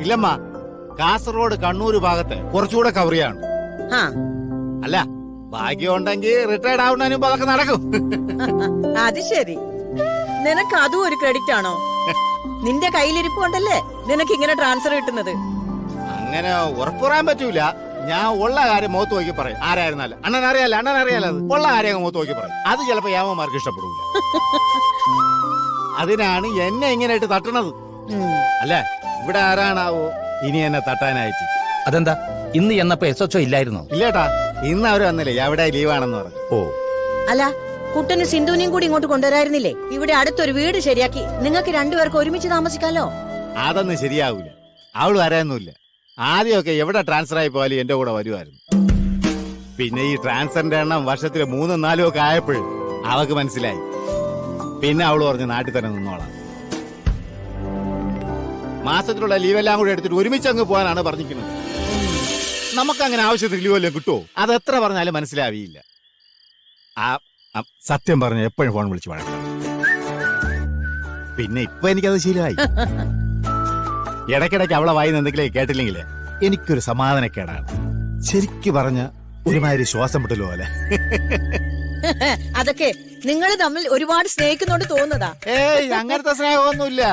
ഇല്ലമ്മ, കാസർഗോഡ് കണ്ണൂര് ഭാഗത്ത് കുറച്ചുകൂടെ കവർ ചെയ്യാണ്. ആ അല്ല, ഭാഗ്യം ഉണ്ടെങ്കിൽ റിട്ടയർഡ് ആവുന്നതിന് മുമ്പ് അതൊക്കെ നടക്കും. അത് ശരി. നിനക്ക് അതും ഒരു ക്രെഡിറ്റ് ആണോ? നിന്റെ കയ്യിലിരിപ്പ് കൊണ്ടല്ലേ നിനക്ക് ഇങ്ങനെ ട്രാൻസ്ഫർ കിട്ടുന്നത്. അങ്ങനെ ഉറപ്പ് പറയാൻ പറ്റൂല. ഞാൻ ഉള്ള കാര്യം മുഖത്ത് നോക്കി പറയും. ആരായിരുന്നാലും അണ്ണൻ അറിയാലോ അത് ഉള്ള കാര്യം മുഖത്ത് നോക്കി പറയും. അത് ചിലപ്പോ യാമന്മാർക്ക് ഇഷ്ടപ്പെടില്ല. അതിനാണ് എന്നെ ഇങ്ങനെയായിട്ട് തട്ടണത്. അല്ല, ഇവിടെ ആരാണാവോ ഇനി എന്നെ തട്ടാനായിട്ട്? അതെന്താ ഇന്ന് എന്നപ്പോ SHO ഇല്ലായിരുന്നോ? ഇല്ലേട്ടാ, ഇന്ന് അവര് വന്നില്ലേ, എവിടെ ലീവാണെന്ന് പറഞ്ഞു. ഓ അല്ല, കുട്ടനും സിന്ധുവിനെയും കൂടി ഇങ്ങോട്ട് കൊണ്ടുവരായിരുന്നില്ലേ? ഇവിടെ അടുത്തൊരു വീട് ശരിയാക്കി നിങ്ങൾക്ക് രണ്ടുപേർക്ക് ഒരുമിച്ച് താമസിക്കാലോ. അതൊന്നും ശരിയാവൂല. അവള് വരാനൊന്നുമില്ല. ആദ്യമൊക്കെ എവിടെ ട്രാൻസ്ഫർ ആയി പോയാലും എന്റെ കൂടെ വരുമായിരുന്നു. പിന്നെ ഈ ട്രാൻസ്ഫറിന്റെ എണ്ണം വർഷത്തിൽ 3, 4 ഒക്കെ ആയപ്പോഴും അവക്ക് മനസ്സിലായി. പിന്നെ അവള് പറഞ്ഞ് നാട്ടിൽ തന്നെ നിന്നോളാം. മാസത്തിലുള്ള ലീവെല്ലാം കൂടി എടുത്തിട്ട് ഒരുമിച്ച് അങ്ങ് പോകാനാണ് പറഞ്ഞിരിക്കുന്നത്. നമുക്കങ്ങനെ ആവശ്യത്തിന് ലീവെല്ലാം കിട്ടുമോ? അത് എത്ര പറഞ്ഞാലും മനസ്സിലാവില്ല. സത്യം പറഞ്ഞ എപ്പോഴും ഫോൺ വിളിച്ച് വഴക്കാം. പിന്നെ ഇപ്പൊ എനിക്കത് ശീലമായി. ഇടയ്ക്കിടയ്ക്ക് അവളെ വായിന്ന് എന്തെങ്കിലും കേട്ടില്ലെങ്കിലേ എനിക്കൊരു സമാധാനക്കേടാണ്. ശരിക്കു പറഞ്ഞ ഒരുമാതിരി ശ്വാസം വിട്ടല്ലോ പോലെ. അതൊക്കെ നിങ്ങൾ തമ്മിൽ ഒരുപാട് സ്നേഹിക്കുന്നോണ്ട് തോന്നുന്നതാ. ഏയ്, അങ്ങനത്തെ സ്നേഹമൊന്നുമില്ല.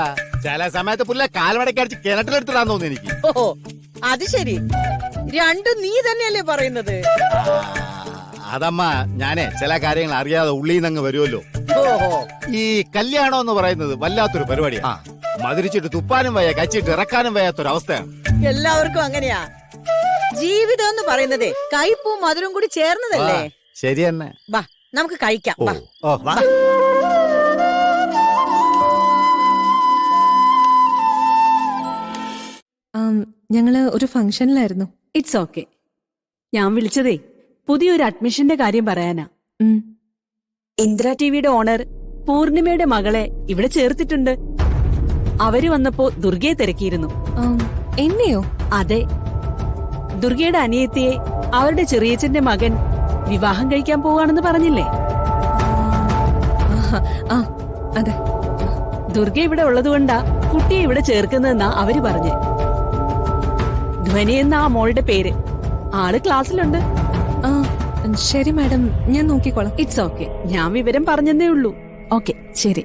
ചില സമയത്ത് പുല്ല കാൽമടക്കടിച്ച് കിണറ്റിലെടുത്തിടാൻ തോന്നുന്നു എനിക്ക്. ഓ അത് ശരി. രണ്ടും നീ തന്നെയല്ലേ പറയുന്നത്? അതമ്മ, ഞാനേ ചില കാര്യങ്ങൾ അറിയാതെ ഉള്ളിന്നങ്ങ് വരുമല്ലോ. ഓഹോ, ഈ കല്യാണം എന്ന് പറയുന്നത് വല്ലാത്തൊരു പരിപാടിയാണ്. മധുരിച്ചിട്ട് തുപ്പാനും വയ്യ, കച്ചിട്ട് ഇറക്കാനും വയ്യാത്തൊരവസ്ഥയാണ്. എല്ലാവർക്കും അങ്ങനെയാ. ജീവിതം എന്ന് പറയുന്നതേ കയ്പും മധുരം കൂടി ചേർന്നതല്ലേ? ശരി തന്നെ. വാ, നമുക്ക് കഴിക്കാം. വാ. ഓ വാ. ഞങ്ങള് ഒരു ഫംഗ്ഷനിലായിരുന്നു. It's okay. ഞാൻ വിളിച്ചതേ പുതിയൊരു അഡ്മിഷന്റെ കാര്യം പറയാനാ. ഇന്ദ്ര ടിവിയുടെ ഓണർ പൂർണിമയുടെ മകളെ ഇവിടെ ചേർത്തിട്ടുണ്ട്. അവര് വന്നപ്പോ ദുർഗയെ തിരക്കിയിരുന്നു. എന്നെയോ? അതെ, ദുർഗയുടെ അനിയത്തിയെ അവരുടെ ചെറിയച്ഛന്റെ മകൻ വിവാഹം കഴിക്കാൻ പോവാണെന്ന് പറഞ്ഞില്ലേ? അതെ. ദുർഗ ഇവിടെ ഉള്ളതുകൊണ്ടാ കുട്ടിയെ ഇവിടെ ചേർക്കുന്നതെന്നാ അവര് പറഞ്ഞേ. ധ്വനി എന്ന ആ മോളുടെ പേര്. ആള് ക്ലാസ്സിലുണ്ട്. ശരി മാഡം, ഞാൻ നോക്കിക്കോളാം. It's okay. ഞാൻ വിവരം പറഞ്ഞതേ ഉള്ളൂ. ഓക്കെ, ശരി.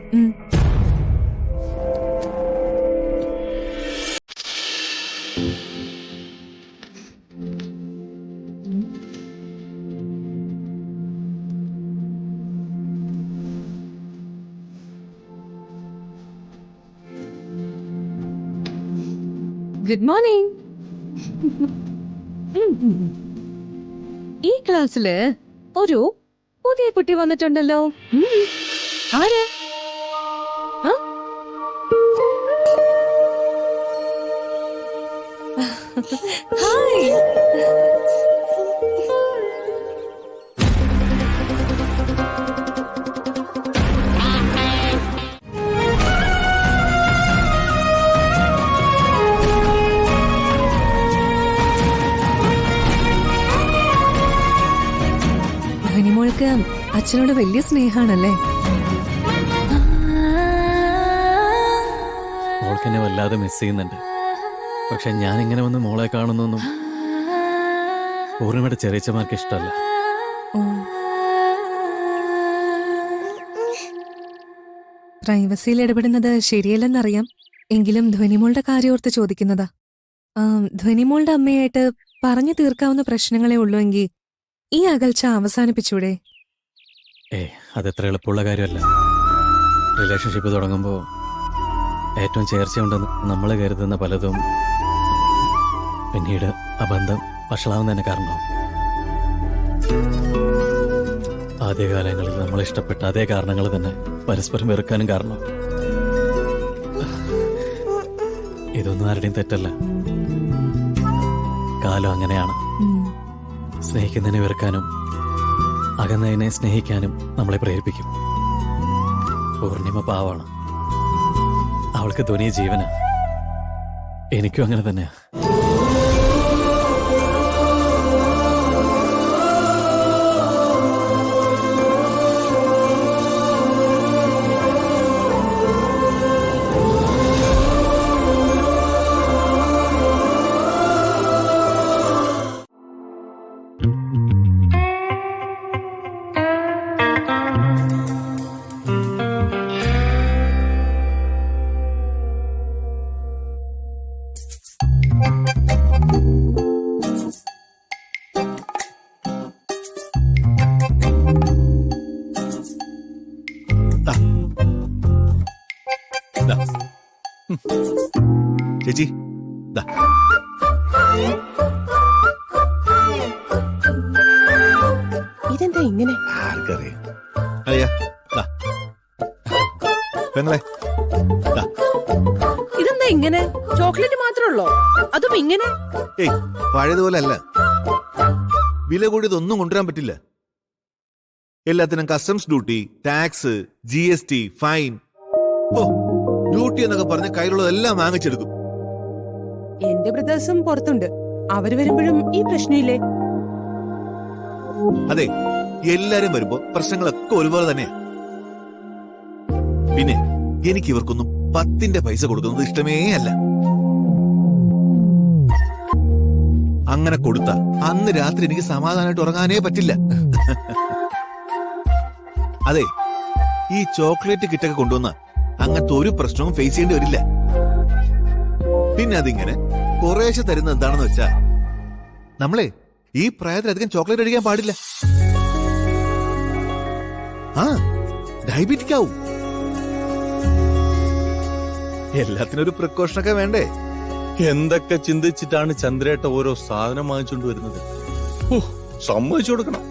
Good morning. ഈ ക്ലാസ്സില് ഒരു പുതിയ കുട്ടി വന്നിട്ടുണ്ടല്ലോ. ആര്? ഹായ്. ധ്വനിമോൾക്ക് അച്ഛനോട് വലിയ സ്നേഹാണല്ലേ? മോൾക്കെന്നെ വല്ലാതെ മിസ് ചെയ്യുന്നുണ്ട്. പക്ഷെ ഞാൻ ഇങ്ങനെ വന്ന് മോളെ കാണുന്നൊന്നും പൂർണിമയുടെ ചെറിയച്ചമാർക്ക് ഇഷ്ടമല്ല. പ്രൈവസിയിൽ ഇടപെടുന്നത് ശരിയല്ലെന്നറിയാം. എങ്കിലും ധ്വനിമോളുടെ കാര്യം ഓർത്ത് ചോദിക്കുന്നതാ. ധ്വനിമോളുടെ അമ്മയായിട്ട് പറഞ്ഞു തീർക്കാവുന്ന പ്രശ്നങ്ങളെ ഉള്ളൂ എങ്കിൽ ഈ അകൽച്ച അവസാനിപ്പിച്ചൂടെ? അതത്ര എളുപ്പമുള്ള കാര്യമല്ല. റിലേഷൻഷിപ്പ് തുടങ്ങുമ്പോൾ ഏറ്റവും ചേർച്ചയുണ്ടെന്ന് നമ്മൾ കരുതുന്ന പലതും പിന്നീട് ആ ബന്ധം വഷളാവുന്നതിന് കാരണമാവും. ആദ്യകാലങ്ങളിൽ നമ്മൾ ഇഷ്ടപ്പെട്ട അതേ കാരണങ്ങൾ തന്നെ പരസ്പരം വെറുക്കാനും കാരണം. ഇതൊന്നും ആരുടെയും തെറ്റല്ല. കാലം അങ്ങനെയാണ്. സ്നേഹിക്കുന്നതിനെ വെറുക്കാനും അകന്നതിനെ സ്നേഹിക്കാനും നമ്മളെ പ്രേരിപ്പിക്കും. പൂർണിമ പാവാണ്. അവൾക്ക് ധ്വനിയ ജീവന. എനിക്കും അങ്ങനെ തന്നെയാ. ദാ. ചേച്ചി ദാ. ഇതെന്താ ഇങ്ങനെ? ആർക്കറിയാം. അയ്യാ ദാ. പെങ്ങളെ ദാ. ഇതെന്താ ഇങ്ങനെ? ചോക്ലേറ്റ് മാത്രമല്ലോ, അതും ഇങ്ങനെ? ഏയ് പഴയതുപോലെ അല്ല. വില കൂടിയതൊന്നും കൊണ്ടുവരാൻ പറ്റില്ല. എല്ലാത്തിനും customs duty, tax, GST, fine. ഓ, ഡ്യൂട്ടി എന്നൊക്കെ പറഞ്ഞ് കയ്യിലുള്ളതെല്ലാം വാങ്ങിച്ചെടുക്കും. എന്റെ ബ്രദേഴ്സും പുറത്തുണ്ട്, അവര് വരുമ്പോഴും ഈ പ്രശ്നമില്ലേ? അതെ, എല്ലാരും വരുമ്പോ പ്രശ്നങ്ങളൊക്കെ ഒരുപോലെ തന്നെയാ. പിന്നെ എനിക്ക് ഇവർക്കൊന്നും 10 പൈസ കൊടുക്കുന്നത് ഇഷ്ടമേ അല്ല. അങ്ങനെ കൊടുത്ത അന്ന് രാത്രി എനിക്ക് സമാധാനമായിട്ട് ഉറങ്ങാനേ പറ്റില്ല. അതെ, ഈ ചോക്ലേറ്റ് കിറ്റൊക്കെ കൊണ്ടുവന്ന അങ്ങനത്തെ ഒരു പ്രശ്നവും ഫേസ് ചെയ്യേണ്ടി വരില്ല. പിന്നെ അതിങ്ങനെ കുറേശ്ശെ തരുന്നത് എന്താണെന്ന് വെച്ചാ, നമ്മളെ ഈ പ്രായത്തിലധികം ചോക്ലേറ്റ് അടിക്കാൻ പാടില്ല. ആ, ഡയബറ്റിക് ആവും. എല്ലാത്തിനും ഒരു പ്രിക്കോഷനൊക്കെ വേണ്ടേ? എന്തൊക്കെ ചിന്തിച്ചിട്ടാണ് ചന്ദ്രേട്ട ഓരോ സാധനം വാങ്ങിച്ചോണ്ട് വരുന്നത്. സമ്മതിച്ചു കൊടുക്കണം.